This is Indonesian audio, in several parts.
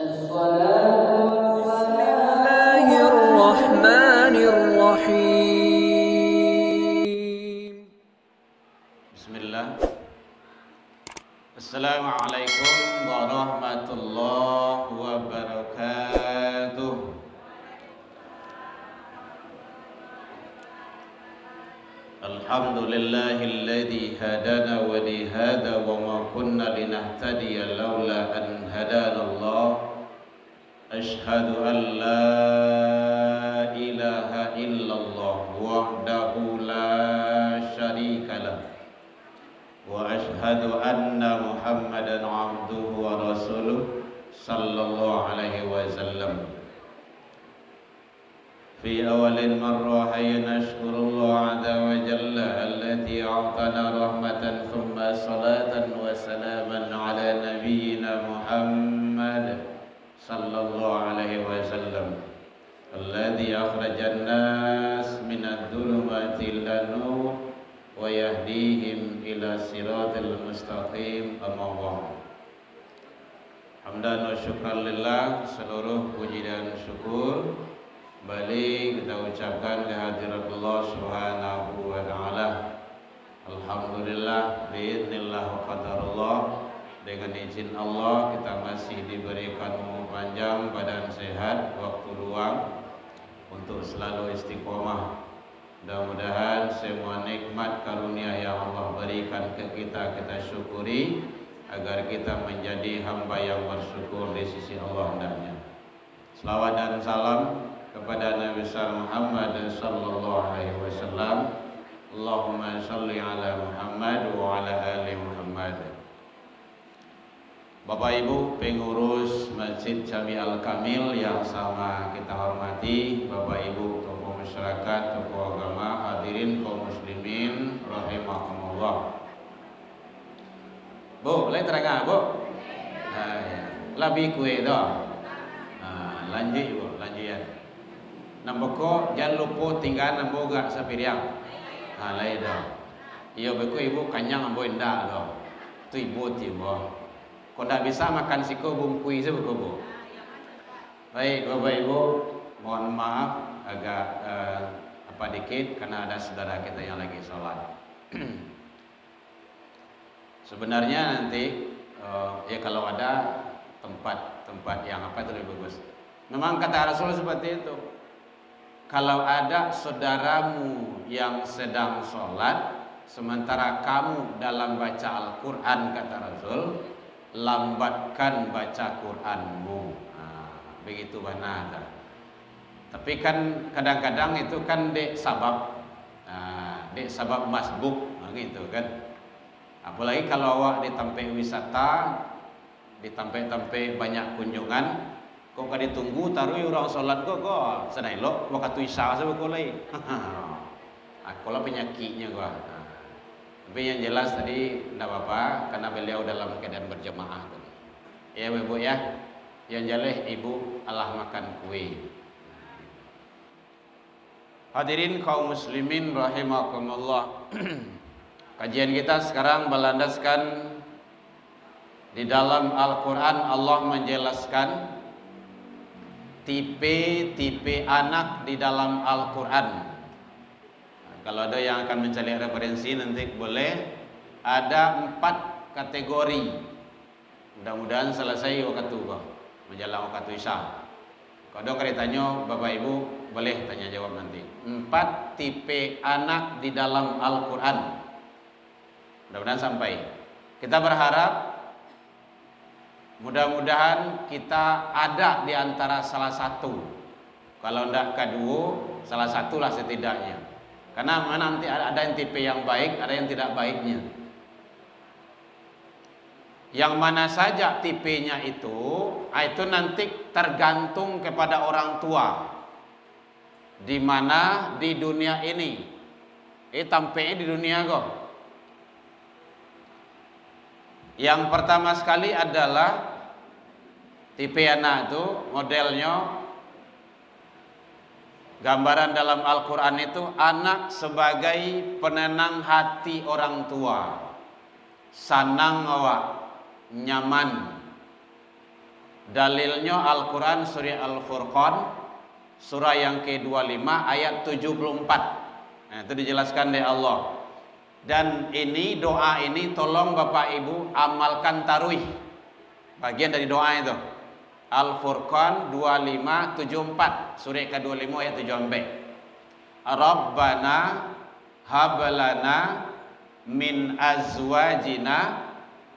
بسم الله الرحمن الرحيم. بسم الله. السلام عليكم ورحمة الله وبركاته. الحمد لله الذي هدانا ولهذا وما كنا لنهتدي لولا أن هدانا الله. أشهد أن لا إله إلا الله وحده لا شريك له وأشهد أن محمدا عبده ورسوله صلى الله عليه وسلم. في أول مرة حين نشكر الله عز وجل الذي أعطانا رحمة ثم صلاة وسلاما على نبينا محمد صلى الله عليه وسلم الذي أخرج الناس من الظلمات إلى النور ويهديهم إلى صراط المستقيم. أما بعد. Hamdan wa syukran lillah, seluruh puji dan syukur balik kita ucapkan kehadirat Allah Subhanahu wa taala. Alhamdulillah biidznillah wa qadarullah, dengan izin Allah kita masih diberikan umur panjang, badan sehat, waktu luang untuk selalu istiqomah. Mudah-mudahan semua nikmat karunia yang Allah berikan ke kita syukuri agar kita menjadi hamba yang bersyukur di sisi Allah hendaknya. Selawat dan salam kepada Nabi besar Muhammad sallallahu alaihi wasallam. Allahumma shalli ala Muhammad wa ala ali Muhammad. Bapak Ibu pengurus Masjid Jami Al-Kamil yang sama kita hormati, Bapak Ibu tokoh masyarakat, tokoh agama, hadirin kaum muslimin rahimakumullah. Bu, boleh terangkan Bu? Lebih kue dah. Lanjut Bu, lanjut ya. Nampak kok jangan lupa tinggal nampak gak sapiriang. Lain dah. Iya beku Ibu kanyang ambo indah dah. Tu Ibu tiba. Kau tak bisa makan siko bungkui sebab Bu. Baik Bapak Ibu, mohon maaf agak dikit karena ada saudara kita yang lagi sholat. Sebenarnya nanti ya kalau ada tempat yang itu lebih bagus. Memang kata Rasul seperti itu. Kalau ada saudaramu yang sedang sholat sementara kamu dalam baca Al-Quran, kata Rasul, lambatkan baca Quranmu. Begitu benar. Tapi kan kadang-kadang itu kan dek sabab masbuk, gitu kan. Apalagi kalau awak di tempat wisata, di tempat-tempat banyak kunjungan, kok gak ditunggu taruh orang sholat kok senai lo waktu isya sebab kolai. Kalau penyakitnya gua. Tapi yang jelas tadi tidak apa-apa karena beliau dalam keadaan berjamaah. Ya Ibu ya. Yang jelas Ibu Allah makan kue. Hadirin kaum muslimin rahimakumullah. Kajian kita sekarang berlandaskan di dalam Al-Quran. Allah menjelaskan tipe-tipe anak di dalam Al-Quran. Kalau ada yang akan mencari referensi nanti boleh. Ada 4 kategori. Mudah-mudahan selesai waktu menjelang waktu isya. Kalau ada tanya Bapak Ibu boleh tanya jawab nanti. 4 tipe anak di dalam Al-Quran. Mudah-mudahan sampai. Kita berharap mudah-mudahan kita ada di antara salah satu. Kalau tidak kedua, salah satulah setidaknya. Karena nanti ada yang tipe yang baik, ada yang tidak baiknya. Yang mana saja tipenya itu nanti tergantung kepada orang tua. Di mana di dunia ini, tampaknya di dunia kok. Yang pertama sekali adalah tipe anak itu modelnya. Gambaran dalam Al-Quran itu anak sebagai penenang hati orang tua, sanang awak, nyaman, Dalilnya Al-Quran surah Al-Furqan, surah yang ke-25 ayat 74. Nah, itu dijelaskan oleh Allah. Dan ini doa ini tolong Bapak Ibu amalkan taruih. Bagian dari doa itu. Al-Furqan 2574, surah ke-25 ayat 74. Rabbana hablana min azwajina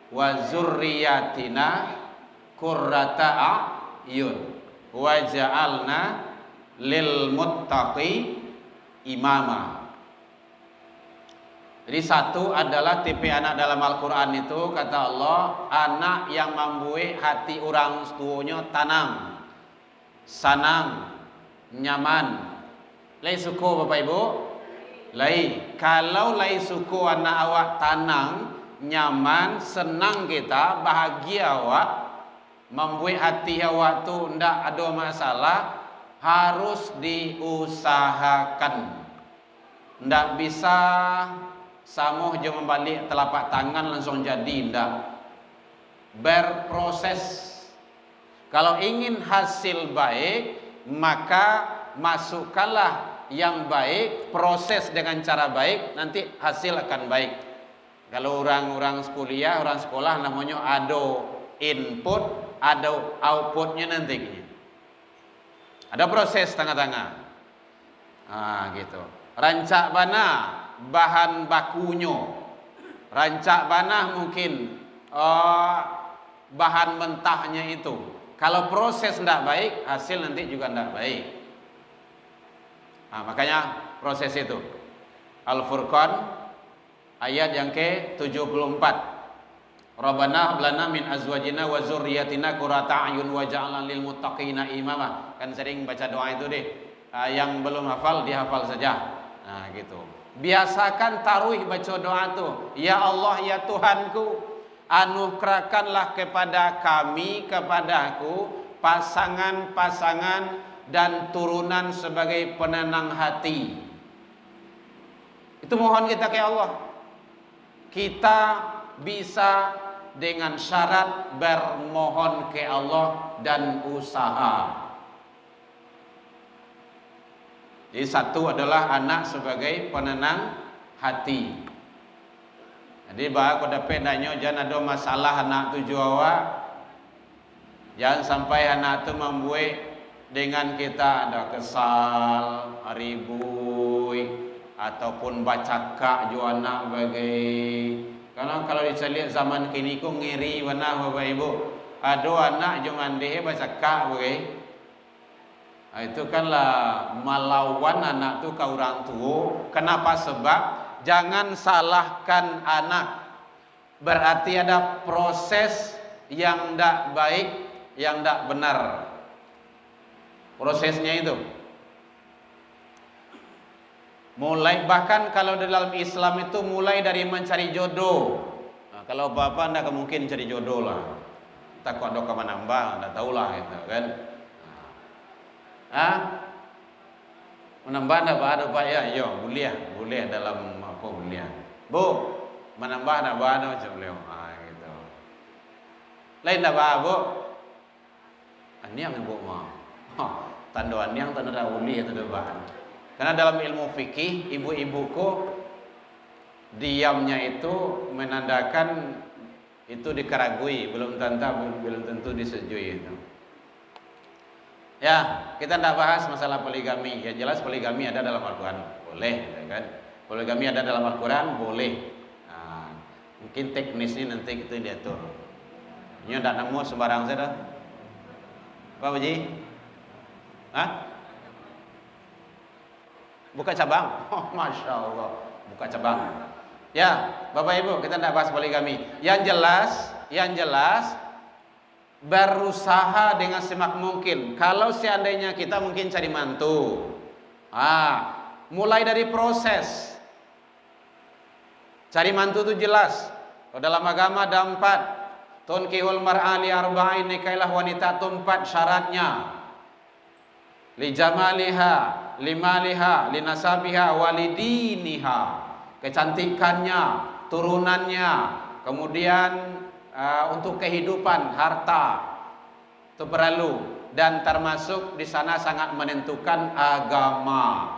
wa zurriyatina qurrata a'yun waj'alna lil muttaqi imama. Jadi satu adalah tipe anak dalam Al-Quran itu, kata Allah, anak yang membuat hati orang tuanya tanang, sanang, nyaman. Lai suku Bapak Ibu? Lai. Kalau lai suku anak awak tanang, nyaman, senang kita, bahagia awak, membuat hati awak tu ndak ada masalah, harus diusahakan. Ndak bisa samuh je membalik telapak tangan langsung jadi, ndak. Berproses. Kalau ingin hasil baik, maka masukkanlah yang baik, proses dengan cara baik, nanti hasil akan baik. Kalau orang-orang kuliah, orang sekolah namanya ada input, ada outputnya nanti. Ada proses tengah-tengah. Gitu. Rancak bana bahan bakunya. Rancak bana mungkin bahan mentahnya itu. Kalau proses tidak baik, hasil nanti juga tidak baik. Makanya proses itu. Al-Furqan ayat yang ke-74. Rabbana hablana min azwajina wa zurriyatina qurrata a'yun waj'alna lil muttaqina imama. Kan sering baca doa itu deh. Yang belum hafal dihafal saja. Nah, gitu. Biasakan taruh baca doa itu. Ya Allah, ya Tuhanku, anugerahkanlah kepada kami, kepadaku, pasangan-pasangan dan turunan sebagai penenang hati. Itu mohon kita ke Allah. Kita bisa dengan syarat bermohon ke Allah dan usaha. Jadi satu adalah anak sebagai penenang hati. Jadi bahwa kau dapat nanya jangan ada masalah anak tujuh awak. Jangan sampai anak tu membuat dengan kita ada kesal, ribui, ataupun baca kak jo anak bagai. Karena kalau dicari zaman kini ku ngiri mana Bapak Ibu. Ada anak jo mandi baca kak bagai. Itu kanlah melawan anak tu ke orang tua. Kenapa? Sebab jangan salahkan anak. Berarti ada proses yang tidak baik, yang tidak benar. Prosesnya itu. Mulai bahkan kalau dalam Islam itu mulai dari mencari jodoh. Kalau bapak tidak mungkin cari jodoh lah. Takut ada kemana-mana, tidak tahulah itu kan. Menambah ada Pak ya? Yo, boleh dalam apa boleh. Bu, menambah ada macam beliau. Gitu. Lain dah Bu. Aniang Bu mah. Tanda aniang tanda boleh itu dah bahan. Karena dalam ilmu fikih, ibu-ibuku diamnya itu menandakan itu dikeragui, belum tentu disetujui itu. Ya, kita tidak bahas masalah poligami. Ya jelas poligami ada dalam Al-Quran, boleh, kan? Poligami ada dalam Al-Quran, boleh. Mungkin teknisnya nanti kita diatur. Ini tidak nemu sembarang saja. Apa Haji? Buka cabang. Oh, Masya Allah, buka cabang. Ya, Bapak Ibu, kita tidak bahas poligami. Yang jelas berusaha dengan semaksimal mungkin. Kalau seandainya kita mungkin cari mantu, mulai dari proses cari mantu itu jelas. Kalau dalam agama ada 4. Tunkihul mar'a li arba'in, nikailah wanita itu 4 syaratnya. Li jamaliha, limaliha, linasabiha, walidiniha. Kecantikannya, turunannya, kemudian untuk kehidupan, harta. Itu perlu, dan termasuk di sana sangat menentukan agama.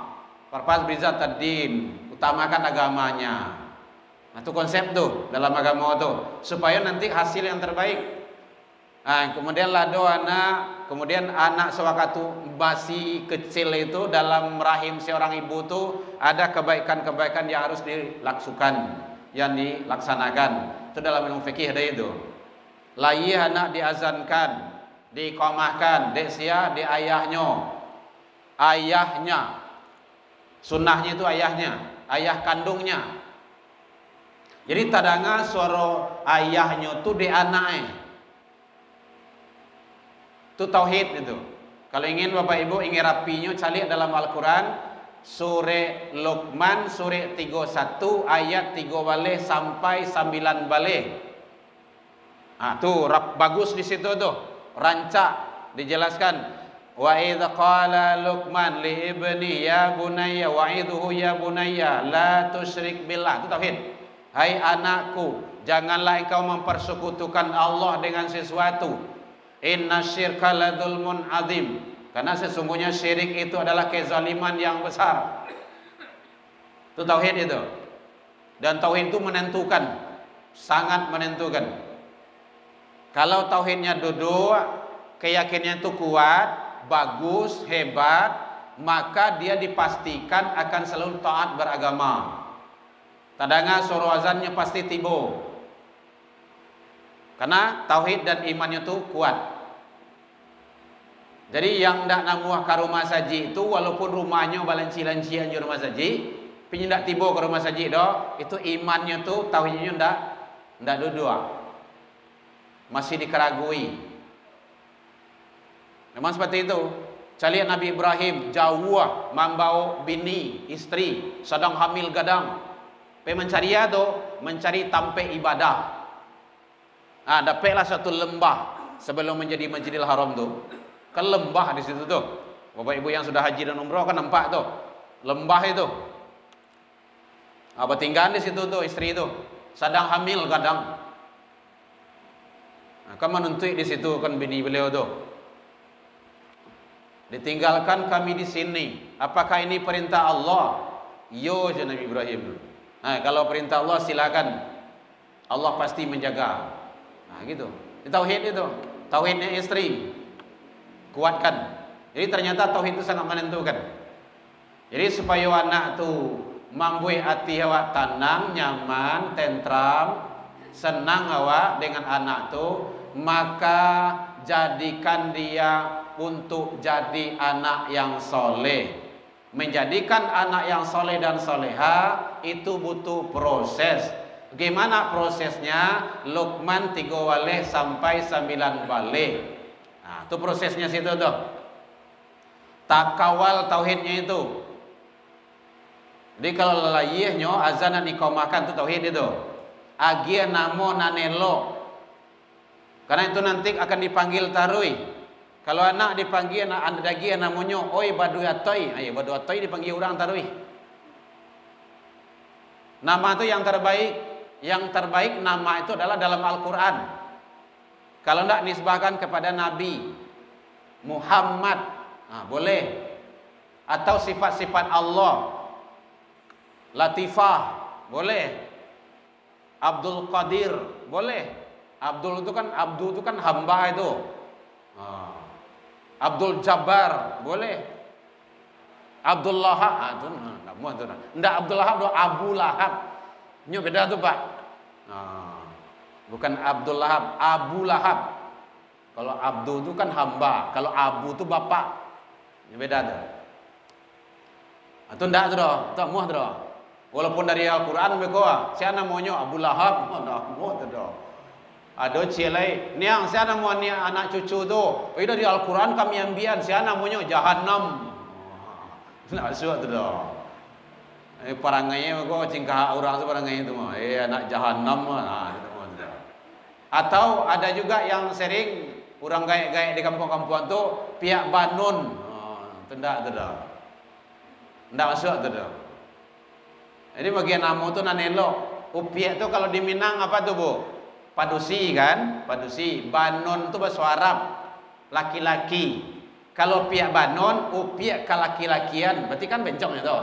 Farfaz bizat ad-din, utamakan agamanya. Nah, itu konsep tuh dalam agama tuh, supaya nanti hasil yang terbaik. Nah, kemudian lado anak, kemudian anak sewaktu masih kecil itu dalam rahim seorang ibu tuh ada kebaikan-kebaikan yang harus dilakukan, yang dilaksanakan. Itu dalam ilmu fikih ada itu. Layi anak diazankan, diiqamahkan, desia di ayahnya. Sunnahnya itu ayahnya, ayah kandungnya. Jadi tadanga suara ayahnya tuh di anaknya. Itu tauhid itu. Kalau ingin Bapak Ibu ingin rapinya cari dalam Al-Quran Surah Luqman surah 31 ayat 3 balik sampai 9 balik. Nah, tuh bagus di situ tuh. Rancak dijelaskan. Wa idz qala Luqman li ibni ya bunayya wa'idhu ya bunayya la tusyrik billah. Itu tauhid. Hai anakku, janganlah engkau mempersekutukan Allah dengan sesuatu. Inna syirka ladzulmun azim. Karena sesungguhnya syirik itu adalah kezaliman yang besar. Itu tauhid itu. Dan tauhid itu menentukan, sangat menentukan. Kalau tauhidnya duduk, keyakinannya itu kuat, bagus, hebat, maka dia dipastikan akan selalu taat beragama. Tadanga suruh azannya pasti tibo. Karena tauhid dan imannya itu kuat. Jadi yang ndak namuah ke rumah saji itu walaupun rumahnya balanci-lancian di rumah saji, tapi ndak tiba ke rumah saji doh, itu imannya tuh tauhidnya ndak duduk. Masih dikeragui. Memang seperti itu. Cari Nabi Ibrahim jauh membau bini, istri, sedang hamil gadang. Mencari itu, mencari tempat ibadah. Ah, dapatlah satu lembah sebelum menjadi Masjidil Haram tuh. Kan lembah di situ tuh. Bapak Ibu yang sudah haji dan umrah kan nampak tuh. Lembah itu. Apa tinggal di situ tuh istri itu. Sedang hamil kadang. Nah, kan menuntut di situ kan bini beliau tuh. Ditinggalkan kami di sini. Apakah ini perintah Allah? Yo, Nabi Ibrahim. Nah, kalau perintah Allah silakan. Allah pasti menjaga. Nah gitu, tauhid itu, tauhidnya istri, kuatkan. Jadi ternyata tauhid itu sangat menentukan. Jadi supaya anak tu mampu hati awak tenang, nyaman, tentram, senang awak dengan anak tu, maka jadikan dia untuk jadi anak yang soleh. Menjadikan anak yang soleh dan soleha itu butuh proses. Bagaimana prosesnya? Luqman 3 balik sampai 9 balik. Nah, itu prosesnya situ tuh. Takawal tauhidnya itu. Jadi kalau layihnya azan dan iqamahkan itu tauhid itu. Agia namo nanelo. Karena itu nanti akan dipanggil tarui. Kalau anak dipanggil anak dagi namanya oi badu atoi. Ayo badu atoi dipanggil orang tarui. Nama itu yang terbaik. Yang terbaik nama itu adalah dalam Al-Quran. Kalau tidak nisbahkan kepada Nabi Muhammad, nah, boleh. Atau sifat-sifat Allah, Latifah, boleh. Abdul Qadir, boleh. Abdul itu kan hamba itu. Abdul Jabbar, boleh. Abdul Lahab, tidak Abdul Lahab, Abu Lahab. Ini beda tuh Pak. Bukan Abdul Lahab, Abu Lahab. Kalau Abdul itu kan hamba, kalau Abu itu bapak. Ini beda tuh. Atau enggak tuh, tak muah tuh. Walaupun dari Al-Quran mereka, siapa namanya Abu Lahab, enggak muah tuh. Ada cilai, niang siapa namanya anak cucu tuh. Oh, dari Al-Quran kami ambian, siapa namanya Jahannam. Enggak suat tuh. Parangainya kok cingkah orang tu parangai itu mah, anak jahanam mah. Atau ada juga yang sering orang gaek-gaek di kampung-kampung tu pihak Banun, tidak. Tidak masuk tu. Jadi bagian nama tu nanelo. Pihak tu kalau di Minang apa tu Bu? Padusi kan? Padusi. Banun tu bahasa Arab. laki-laki. Kalau pihak banon, pihak laki-lakian, berarti kan bencong itu.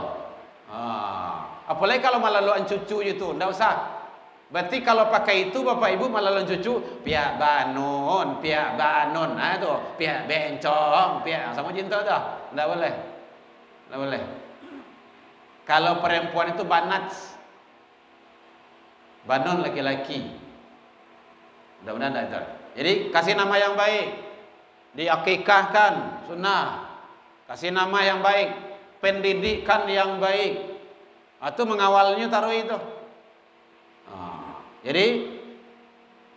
Apalagi kalau malaluan cucu itu, ndak usah. Berarti kalau pakai itu bapak ibu malaluan cucu, pihak banon, itu pihak bencong, pihak sama jinto dah, ndak boleh, ndak boleh. Kalau perempuan itu banat, banon laki-laki, mudah-mudahan ndak itu. Jadi kasih nama yang baik. Diakikahkan sunnah, kasih nama yang baik, pendidikan yang baik, atau mengawalnya taruh itu. Jadi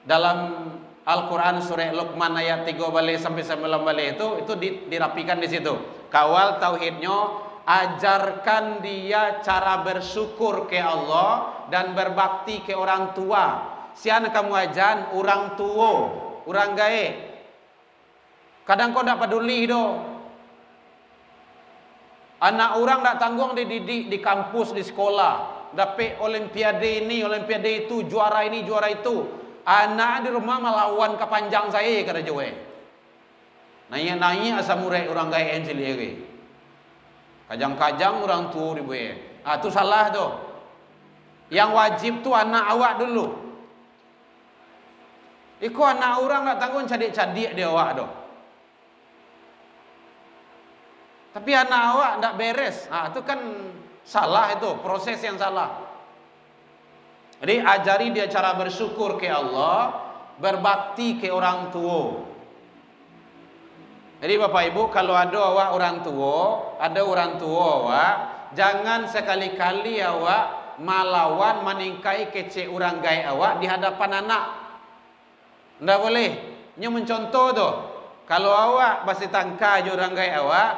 dalam Al-Quran surah Luqman ayat 3 balik sampai 9 balik itu dirapikan di situ. Kawal tauhidnya, ajarkan dia cara bersyukur ke Allah dan berbakti ke orang tua. Sian kamu ajan orang tua, orang gae. Kadang kau tak peduli do. Anak orang tak tanggung dididik di kampus, di sekolah. Dapat olimpiade ini, olimpiade itu, juara ini, juara itu. Anak di rumah melawan kepanjang saya kata Jawa. Nanya-nanya asam murai orang gaya encil lagi. Kajang-kajang orang tua di buaya. Itu salah tu. Yang wajib tu anak awak dulu. Iko anak orang tak tanggung cadik-cadik dia awak tu. Tapi anak awak tak beres. Itu kan salah itu, proses yang salah. Jadi ajari dia cara bersyukur ke Allah, berbakti ke orang tua. Jadi bapak ibu, kalau ada awak orang tua, awak, jangan sekali-kali awak melawan meningkai kecek orang gaya awak di hadapan anak. Tidak boleh. Ini mencontoh tu. Kalau awak masih tangka je orang gaya awak,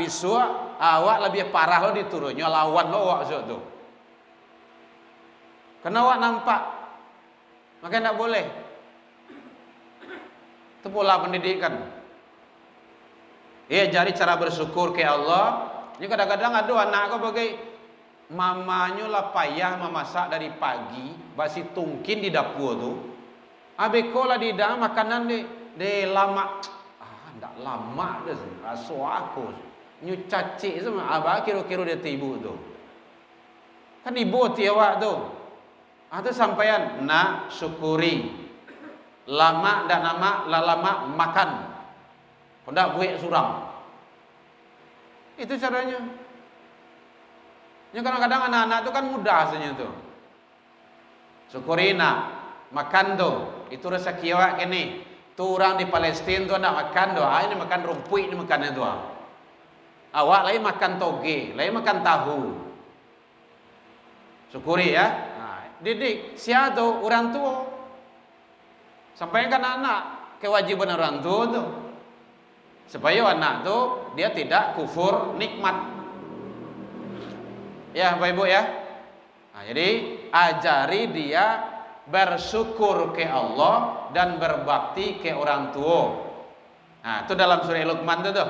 besok awak lebih parah lo diturunnya lawan lo awak besok tu. Karena awak nampak, maka tidak boleh. Itu pola pendidikan. Jari cara bersyukur ke Allah. Ini kadang-kadang ada anak kau bagai mamanya lah payah memasak dari pagi, basi tungkin di dapur tu. Abeko lah di dalam makanan de lama. Tak lama dah rasa aku nyu cacik sama abah kira-kira dia tibu tu. Kan ibu ti awak tu. Tu sampaian nak syukuri. Lama dak nama lama makan. Ndak buik surang. Itu caranya. Yang kadang-kadang anak-anak tu kan mudah saja tu. Syukuri nak makan tu. Itu rezeki awak kini. Tu orang di Palestin tu nak makan doa, ini makan rumput, ini makan itu. Awak lain makan toge, lain makan tahu. Syukuri ya. Didik sia tu orang tua. Sampaikan anak kewajiban orang tua tu. Supaya anak tu dia tidak kufur nikmat. Ya, Bapak Ibu ya. Jadi ajari dia bersyukur ke Allah dan berbakti ke orang tua. Itu dalam surah Luqman tu.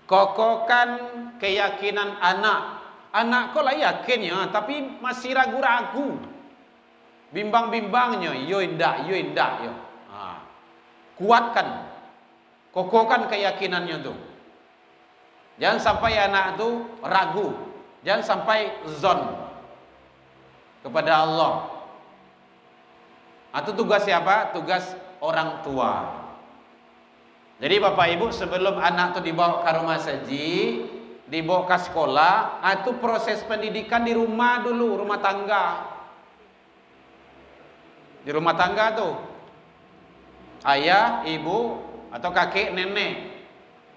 Kokohkan keyakinan anak. Anak kau lah yakinnya, tapi masih ragu-ragu. Bimbang-bimbangnya, yo indak. Kuatkan. Kokohkan keyakinannya tu. Jangan sampai anak tu ragu. Jangan sampai zon kepada Allah. Itu tugas siapa? Tugas orang tua. Jadi bapak ibu sebelum anak itu dibawa ke rumah saji, dibawa ke sekolah, itu proses pendidikan di rumah dulu, rumah tangga. Di rumah tangga tuh ayah, ibu, atau kakek, nenek.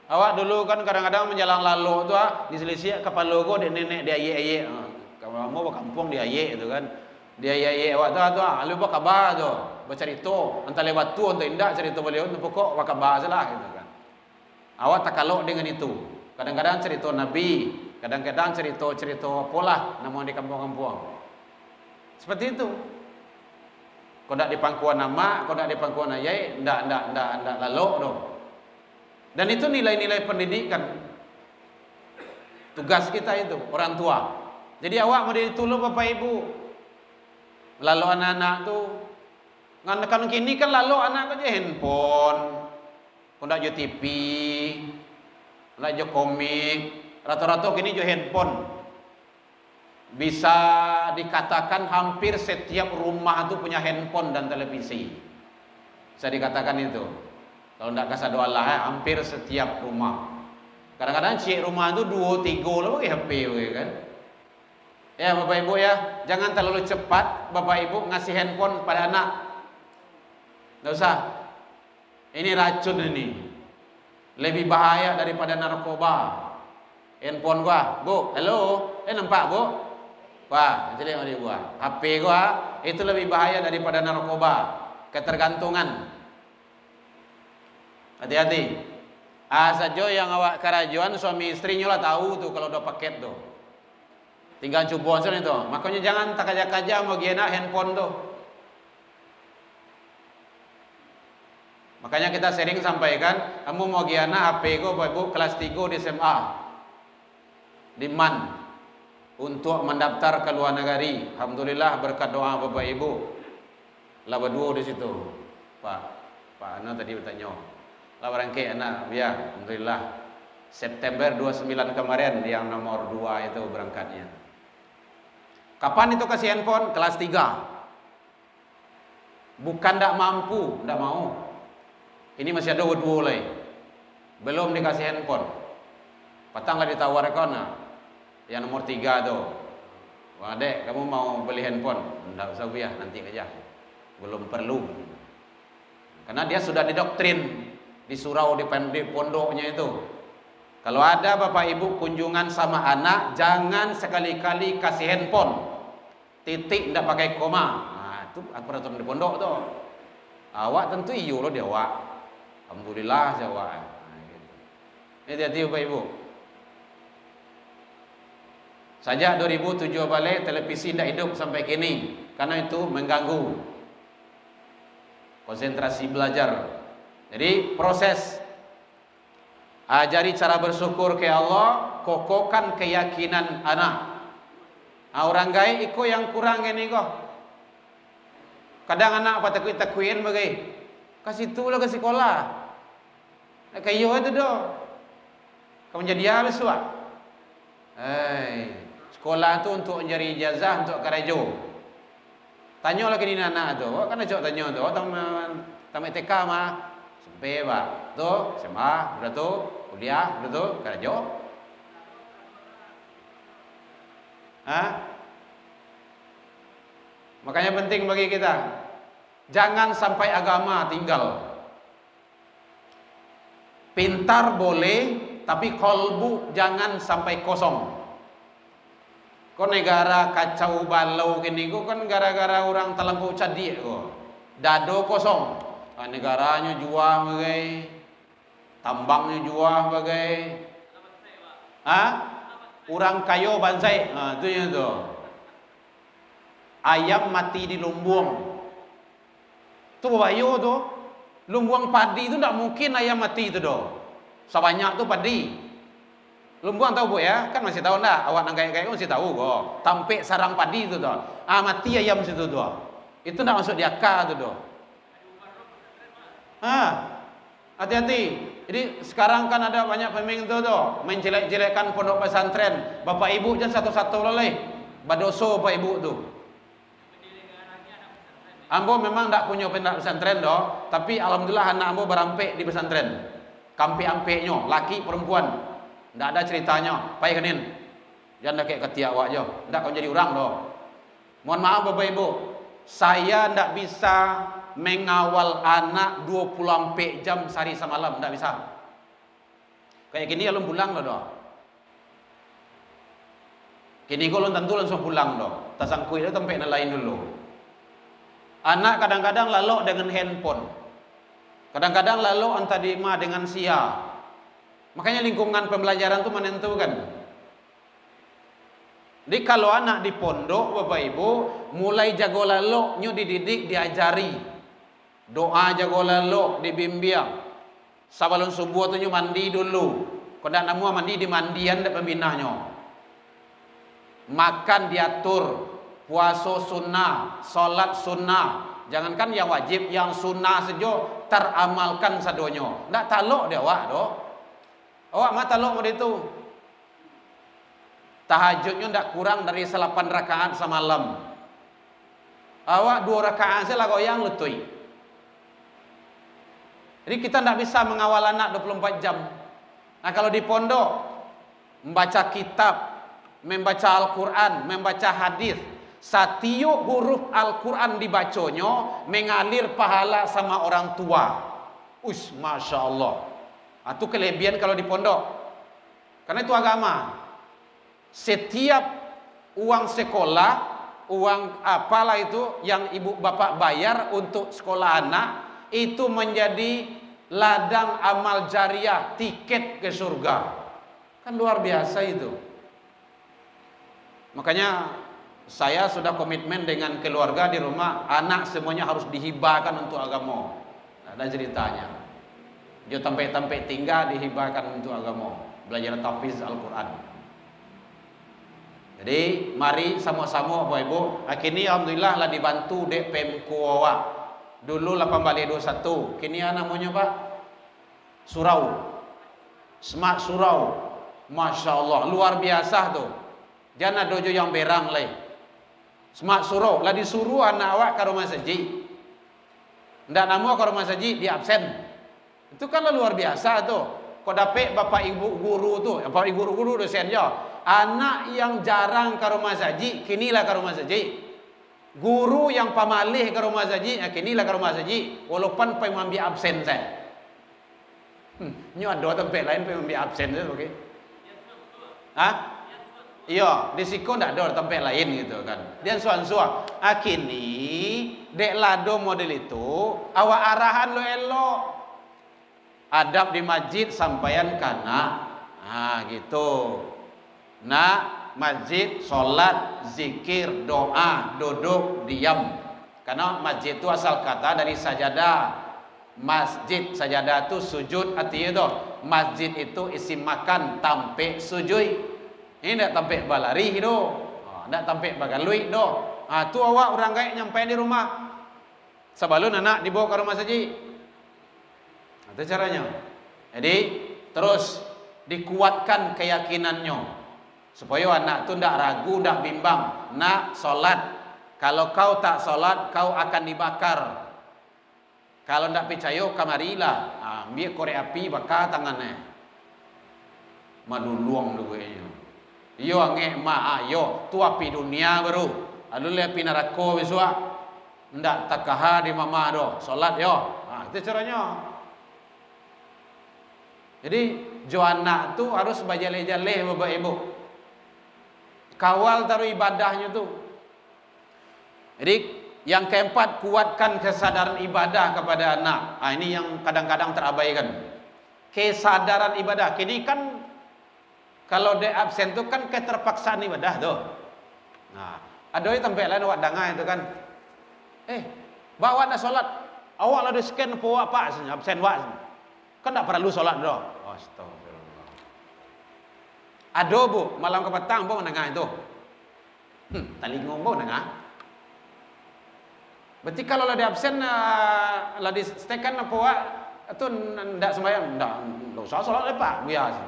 Awak dulu kan kadang-kadang menjalan lalu tuh diselisih kepala go di nenek dia ayek. Kalau mau ke kampung dia ayek itu kan. Dia awak tu lu buat khabar tu, bercerita entah lewat tu entah indak cerita beliau tu pokok buat khabar salah gitu kan. Awak tak kalok dengan itu. Kadang-kadang cerita Nabi, kadang-kadang cerita apalah nama di kampung-kampung. Seperti itu. Kau ndak di pangkuan nama, kau ndak di pangkuan ayai, ndak lalok tu. Dan itu nilai-nilai pendidikan. Tugas kita itu orang tua. Jadi awak mau ditolong bapak ibu. Lalu anak-anak tu, kan kini kan lalu anak aja handphone, kau nak jo TV, nak jo komik, rata-rata kini jo handphone. Bisa dikatakan hampir setiap rumah tu punya handphone dan televisi. Bisa dikatakan itu. Kalau tidak kasar doa lah, hampir setiap rumah. Kadang-kadang cik rumah tu 2-3 lah pakai HP kan. Ya Bapak Ibu ya, jangan terlalu cepat Bapak Ibu ngasih handphone pada anak. Tidak usah. Ini racun ini. Lebih bahaya daripada narkoba. Handphone gua, Bu, halo, nampak Bu? Wah, jadi mau dibuat. HP gua itu lebih bahaya daripada narkoba, ketergantungan. Hati-hati. Saja yang awak kerajuan suami istrinya lah tahu tuh kalau udah paket tuh. Tinggal coba saja itu. Makanya jangan tak kaja-kaja mau gina handphone tuh. Makanya kita sering sampaikan, kamu mau gina HP go Bapak Ibu kelas 3 di SMA. Di MAN untuk mendaftar ke luar negeri. Alhamdulillah berkat doa Bapak Ibu. Lah berdua di situ. Pak Ana tadi bertanya. Lah barangke anak ya, alhamdulillah. September 29 kemarin yang nomor 2 itu berangkatnya. Kapan itu kasih handphone? Kelas 3. Bukan tak mampu, tak mau. Ini masih ada dua lagi. Belum dikasih handphone. Patanglah ditawarkan yang nomor 3 tu. Wah dek, kamu mau beli handphone? Tak usah ya, nanti aja. Belum perlu. Karena dia sudah didoktrin di surau di pondoknya itu. Kalau ada Bapak Ibu kunjungan sama anak, jangan sekali-kali kasih handphone. Titik tidak pakai koma. Nah, itu peraturan di pondok tu. Awak tentu iyo loh dia awak. Alhamdulillah jawab. Nah, gitu. Hati-hati Bapak Ibu. Sejak 2007 balik televisi tidak hidup sampai kini karena itu mengganggu konsentrasi belajar. Jadi proses ajari cara bersyukur ke Allah, kokohkan keyakinan anak. Orang gaya iko yang kurang ini kok. Kadang anak apa takuin bagai kasih tu lah ke sekolah. Kayo itu doh. Kamu jadi apa suat? Sekolah tu untuk mencari ijazah untuk kerja. Tanya lagi ni anak tu. Kan ajak tanya tu. Tamat TK mah. Sampai pak, tu SMA, sudah tu kuliah, sudah tu kerja. Makanya penting bagi kita, jangan sampai agama tinggal. Pintar boleh, tapi kolbu jangan sampai kosong. Kau negara kacau balau gini, kau kan gara-gara orang terlampau cadik kau, dado kosong. Negaranya jual bagai, tambangnya jual bagai, orang kayo bansai, itu yang tu. Ayam mati di lumbung, tu bayo tu, lumbung padi tu tak mungkin ayam mati tu do. Sebanyak tu padi. Lumbung tahu bu ya, kan masih tahu tak? Awak nang kayak masih tahu kok. Tampek sarang padi tu do. Mati ayam situ do. Itu tak masuk di akal tu do. Hati-hati. Jadi sekarang kan ada banyak pemimpin tu menjelek-jelekkan pondok pesantren. Bapak ibu jangan satu-satu lelai. Badoso bapak ibu tu. Ambo memang tak punya pondok pesantren doh, tapi alhamdulillah anak ambo berampek di pesantren. Kampe-ampeknya, laki perempuan. Tak ada ceritanya. Pai kenin. Jangan kayak ketiak awak je. Tak kau jadi orang doh. Mohon maaf bapak ibu. Saya tak bisa mengawal anak 24 jam sehari semalam, tak bisa. Kayak gini alun pulang loh. Kini kalau tentu langsung pulang doh. Tasangkui itu tempat lain dulu. Anak kadang-kadang lalok dengan handphone. Kadang-kadang lalok antara dima dengan sia. Makanya lingkungan pembelajaran itu menentukan. Jadi kalau anak di pondok Bapak Ibu mulai jago laloknya dididik, diajari. Doa jago lalu dibimbing. Sebelum subuh tu mandi dulu. Kalau nak namu mandi di mandian dak pembinanya. Makan diatur, puasa sunnah, solat sunnah, Jangankan yang wajib, yang sunnah saja teramalkan sadonyo. Ndak talok dia awak doh. Awak mah talok mod itu. Tahajudnya ndak kurang dari 8 rakaat semalam. Awak 2 rakaat saja lah goyang letui. Jadi kita ndak bisa mengawal anak 24 jam. Nah, kalau di pondok membaca kitab, membaca Al-Quran, membaca hadis, setiap huruf Al-Quran dibaconyo mengalir pahala sama orang tua. Masya Allah. Itu kelebihan kalau di pondok. Karena itu agama. Setiap uang sekolah, uang apalah itu yang ibu bapak bayar untuk sekolah anak, itu menjadi ladang amal jariah, tiket ke surga. Kan luar biasa itu. Makanya saya sudah komitmen dengan keluarga di rumah, anak semuanya harus dihibahkan untuk agama. Ada ceritanya. Dia tempat-tempat tinggal dihibahkan untuk agama, belajar tahfiz Al-Quran. Jadi mari sama-sama Bapak Ibu. Kini alhamdulillah lah dibantu dek Pemko awak. Dulu 1821, kini namanya Pak Surau. Smart Surau. Masya Allah, luar biasa tuh. Jangan dojo yang berang leh. Smart Surau, lah disuruh anak awak ke rumah saji. Ndak namu ke rumah saji, dia absen. Itu kan luar biasa tuh. Kau dapet bapak ibu guru tuh, bapak ibu guru dosen jo. Anak yang jarang ke rumah saji, kinilah ke rumah saji. Guru yang pamalih ke rumah saji, kinilah ke rumah saji. Walaupun pengambil absen saya. Ini ada tempat lain pengambil absen saya, oke? Hah? Iya, di siku ndak ada tempat lain gitu kan. Dia suan-suan. Kini dek lado model itu awak arahan lo elok. Adab di masjid sampaian kana. Gitu. Nah, masjid, sholat, zikir, doa, duduk, diam. Karena masjid itu asal kata dari sajadah. Masjid, sajadah itu sujud, artinya itu masjid itu isi makan tampe sujud. Ini tidak tampe balari itu, tidak tampe bagalui itu. Tu awak orang kaya nyampe di rumah. Sebelum anak dibawa ke rumah saji. Itu caranya. Jadi terus dikuatkan keyakinannya supaya anak tu tidak ragu, tidak bimbang. Nak solat, kalau kau tak solat kau akan dibakar. Kalau tidak percaya kamarilah, ambil korek api bakar tangannya. Madu luang dulu ini. Yo angge ma ayo tu api dunia baru. Alu le api neraka besok. Ndak takaha di mama do. Salat yo. Itu caranya. Jadi jo anak tu harus bajale-jale Bapak Ibu. Kawal taruh ibadahnya tu. Jadi yang keempat, kuatkan kesadaran ibadah kepada anak. Ini yang kadang-kadang terabaikan. Kesadaran ibadah. Kini kan kalau dia absen tu kan keterpaksaan ibadah tu. Nah, ada yang tempat lain awak dengar itu kan. Bawa dah solat. Awak lah di scan po apa absen wak. Kan tak perlu solat dah. Astagfirullah. Ada bu, malam ke petang bu mendengar itu. Tali ngomong dengar. Berarti kalau lah di absen lah di stekan apa wak itu ndak sembahyang, ndak usah solat lepas biasa.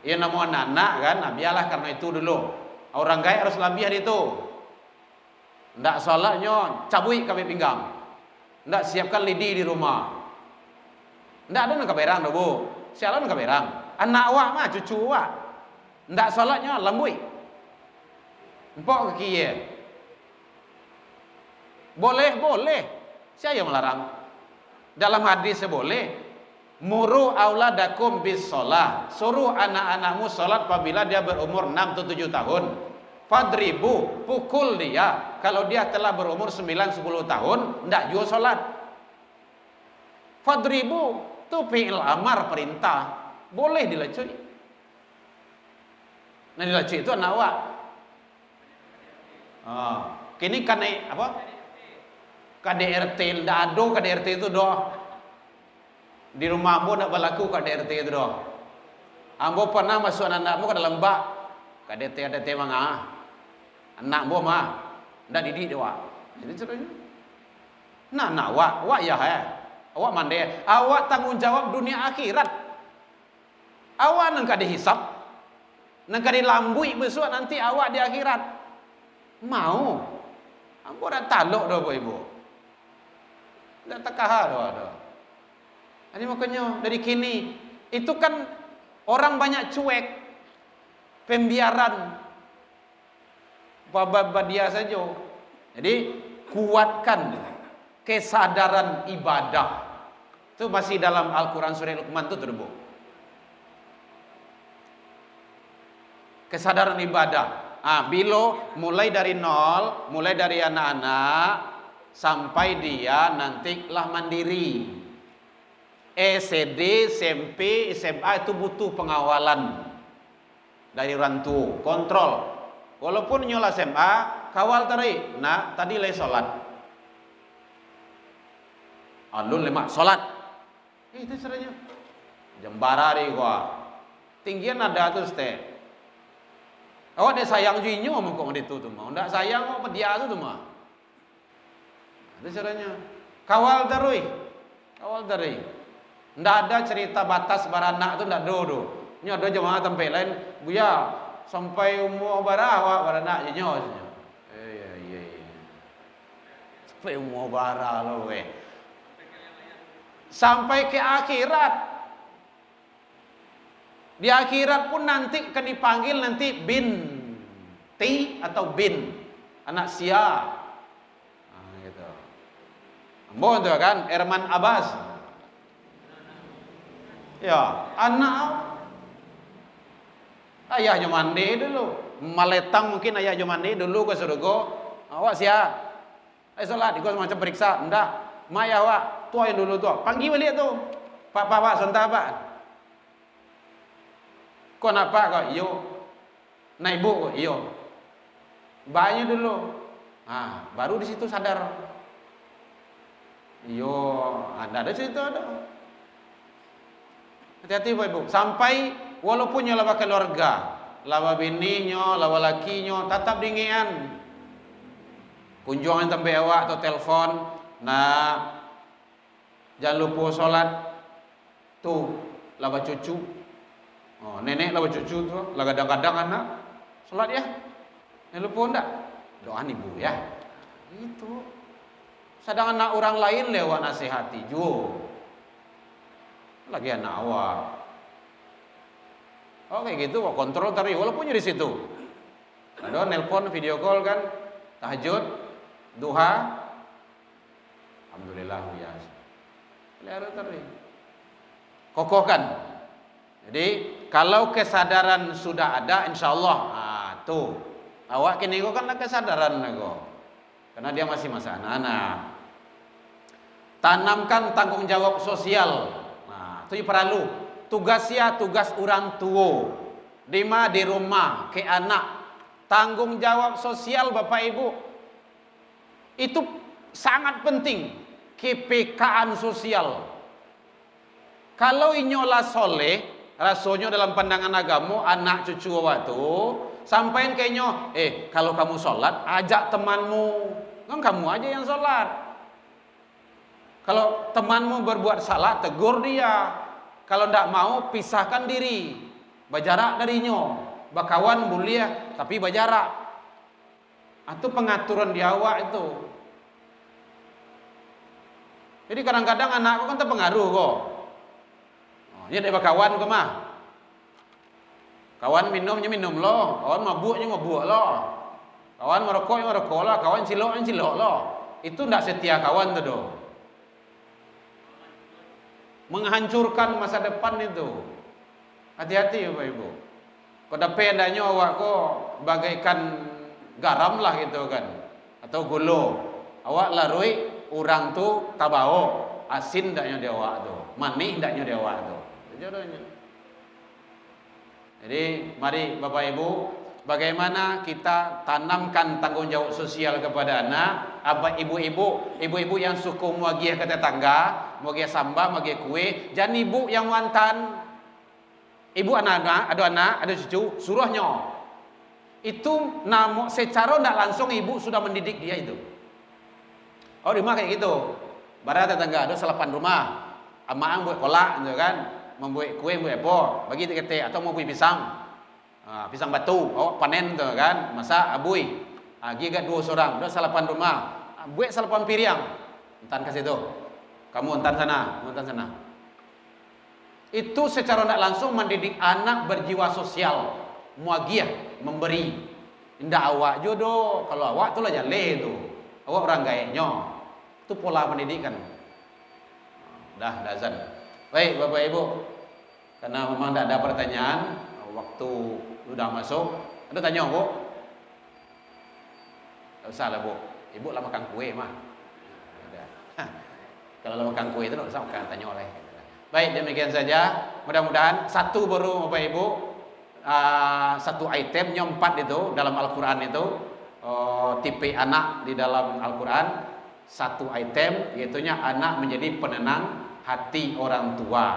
Ya nama anak-anak kan, biarlah karena itu dulu. Orang gaya harus lebih hari itu. Ndak solatnya cabui kami pinggang. Ndak siapkan lidi di rumah. Ndak ada nak kaberang dah bu. Sialan nak kaberang. Anak awak mah cucu awak. Ndak solatnya lambui. Empok ke kiye. Boleh. Siapa yang melarang? Dalam hadis boleh. Muru auladakum bis sholat. Suruh anak-anakmu sholat apabila dia berumur 6 atau 7 tahun. Fadribu, pukul dia. Kalau dia telah berumur 9-10 tahun, tidak juga sholat. Fadribu, itu fi'il amar, perintah. Boleh dilecui. Nah dilecui itu anak awak. Kini kan apa? KDRT, tidak ada KDRT itu doh. Di rumah ambo nak berlaku KDRT itu doh. Ambo pernah masuk anak ambo ke dalam bak. KDRT mangah. Anak ambo mah ndak didik dia. Jadi caranya Nah, awak ya awak mandai, awak tanggung jawab dunia akhirat. Awak nang kada hisap, nang kada lambui besok nanti awak di akhirat. Mau? Ambo dah taluk dah Bapak Ibu. Dah takah dah. Jadi makanya dari kini itu kan orang banyak cuek, pembiaran, bab dia saja. Jadi kuatkan kesadaran ibadah. Itu masih dalam Al-Quran surah Luqman itu terbu. Kesadaran ibadah. Bila mulai dari nol, mulai dari anak-anak sampai dia nantilah mandiri. SD, SMP, SMA itu butuh pengawalan dari orang tua, kontrol. Walaupun nyola SMA, kawal tadi. Nah, tadi lagi solat. Alun lemak solat. Itu caranya. Jembara di gua. Tinggian ada tu ste. Awak dia sayang jinyo mau kau itu tu mah. Ndak sayang mau dia tu mah. Itu caranya. Kawal terus. Kawal terus. Ndak ada cerita batas baranak tu ndak do. Nyo ada jemaah tempat lain, buya sampai umur bara awak baranak nyo. Iya. Sampai umur bara lo weh. Sampai ke akhirat. Di akhirat pun nanti akan dipanggil nanti binti atau bin, anak sia. Gitu. Ambo tu kan Erman Abbas. Ya, anak ayahnya mandi dulu. Maletang mungkin ayahnya mandi dulu ke surga. Awak sia. Salat, ikut macam periksa. Ndak. Maya awak, tua yang dulu tua. Panggil balik tu. Pak, sontak pak. Kau nak pak kau? Iyo. Nak ibu kau? Iyo. Banyak dulu. Baru di situ sadar. Iyo, ada situ ada. Hati-hati Bapak Ibu. Sampai walaupun nyo lawa keluarga, lawa bininya, lawa lakinya, tetap dingian. Kunjungan tembe awak atau telepon, nah jangan lupa solat. Tuh, lawa cucu. Nenek lawa cucu tu, lah kadang-kadang anak solat ya. Jangan lupa ndak? Doa ibu ya. Itu. Sedang anak orang lain lewat nasihati juga. Lagi anak awak. Kayak gitu, kontrol tadi walaupun di situ. Ada nelpon, video call kan, tahajud, duha. Alhamdulillah biasa. Pelihara tadi. Kokohkan. Jadi kalau kesadaran sudah ada, insyaallah, tuh awak kini kan kesadaran nego. Karena dia masih masa anak-anak. Tanamkan tanggung jawab sosial. Itu perlu tugasnya tugas orang tua di rumah ke anak, tanggung jawab sosial Bapak Ibu itu sangat penting. KPKan sosial kalau inyolah soleh rasanya dalam pandangan agama anak cucu awak tu sampaikan kayaknya kalau kamu sholat ajak temanmu kan kamu aja yang sholat. Kalau temanmu berbuat salah, tegur dia. Kalau tidak mau, pisahkan diri. Berjarak darinya. Berkawan boleh, tapi berjarak. Itu pengaturan di awak itu. Jadi kadang-kadang anakku kan terpengaruh kok. Dia dari berkawan ke mah. Kawan minumnya minum loh. Kawan mabuknya mabuk loh. Kawan merokoknya merokok lah. Kawan ciloknya cilok loh. Itu tidak setia kawan tu doh. Menghancurkan masa depan itu. Hati-hati Bapak Ibu. Kau dapat adanya awak kau bagaikan garam lah gitu kan. Atau gula. Awak larui orang tu tabao. Asin daknya dia awak tu. Manis daknya dia awak tu. Jadi mari Bapak Ibu, bagaimana kita tanamkan tanggung jawab sosial kepada anak. Apa ibu-ibu yang suka muagiah ke tetangga, muagiah sambal, muagiah kue, jangan ibu yang wantan. Ibu ada anak, ada cucu, suruhnya. Itu secara tidak langsung ibu sudah mendidik dia itu. Di rumah kayak gitu. Bara tetangga ada salapan rumah. Amaang buat kolak gitu kan, membuat kue buat apa, bagi kete atau mau buat pisang. Pisang batu, panen tu kan, masak abui. Giga 2 orang, ada salapan rumah. Buat salapan piring. Entan kasih tu. Kamu entan sana, entan sana. Itu secara tidak langsung mendidik anak berjiwa sosial, muagiah, memberi. Indah awak jodoh, kalau awak tu lah jale tu. Awak orang gaeknya. Itu pola pendidikan. Dah azan. Baik Bapak Ibu. Karena memang tidak ada pertanyaan, waktu sudah masuk. Ada tanya Bu? Tak usah lah Bu. Ibu lah makan kue mah. Kalau lah makan kue itu tak usah makan tanya oleh. Baik, demikian saja. Mudah-mudahan satu baru Bapak Ibu, satu item yang 4 itu dalam Al-Quran itu, tipe anak di dalam Al-Quran, satu item, yaitunya anak menjadi penenang hati orang tua.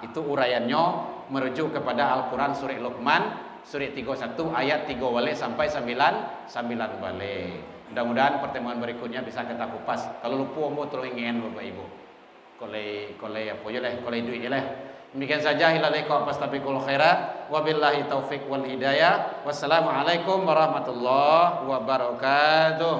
Itu uraiannya merujuk kepada Al-Quran surah Luqman, surah 31 ayat 3 balik sampai 9 balik. Mudah-mudahan pertemuan berikutnya bisa kita kupas. Kalau lupa mau tolong ingin Bapak Ibu. Kolej apa je lah, kolej duit je lah. Demikian saja, hilalaikum fastabiqul khairat, wabillahi taufik wal hidayah. Wassalamualaikum warahmatullahi wabarakatuh.